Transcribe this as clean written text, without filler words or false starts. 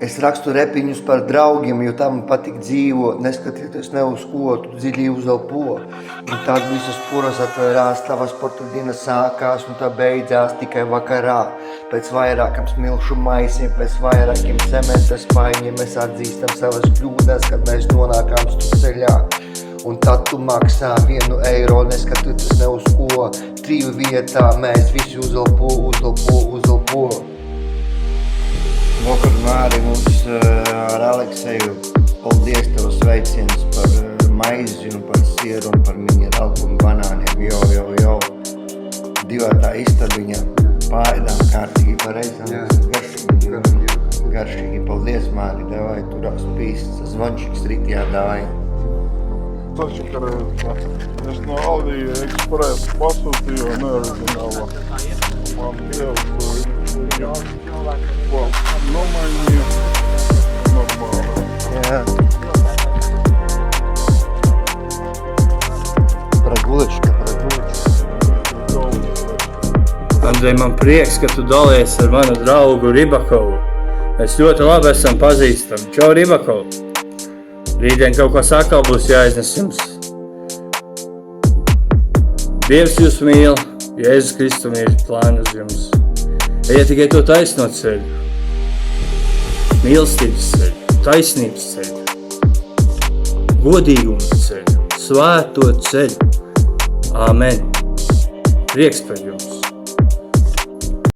Es rakstu repiņus par draugiem, jo tā man patīk dzīvot, neskatieties ne uz ko, tu dziļi uzelpo. Un tad visas puras atvērās, tava sporta diena sākās un tā beidzās tikai vakarā. Pēc vairākam smilšu maisiem, pēc vairākiem cementa spaiņiem mēs atzīstam savas kļūdas, kad mēs nonākam stupceļā. Un tad tu maksā 1 eiro, neskatoties ne uz ko. 3 vietā mēs visi uzelpo. Vakar Māri mums ar Alekseju, paldies tev sveiciens par maizi un par sieru un par minerālu un banāniem, jo. Divatā istabiņa pārēdām kārtīgi pareizām, garšīgi. Paldies Māri, davai turās pīsts, zvančiks rītījā davai. Sačakarējos, es no Aldi Express pasūtīju neoriģinālo. Man ieliku nomainīju normāli. Jā. Прогулочка. Andrej, man prieks, ka tu dalies ar manu draugu Ribakovu. Mēs ļoti labi esam pazīstami. Čau, Ribakov! Rītdien kaut ko sakal būs jāiznes jums. Dievs jūs mīl, Jēzus Kristum ir plāni uz jums. Ejiet tikai to taisno ceļu, mīlestības ceļu, taisnības ceļu, godīguma ceļu, svēto ceļu. Āmen. Prieks par jums.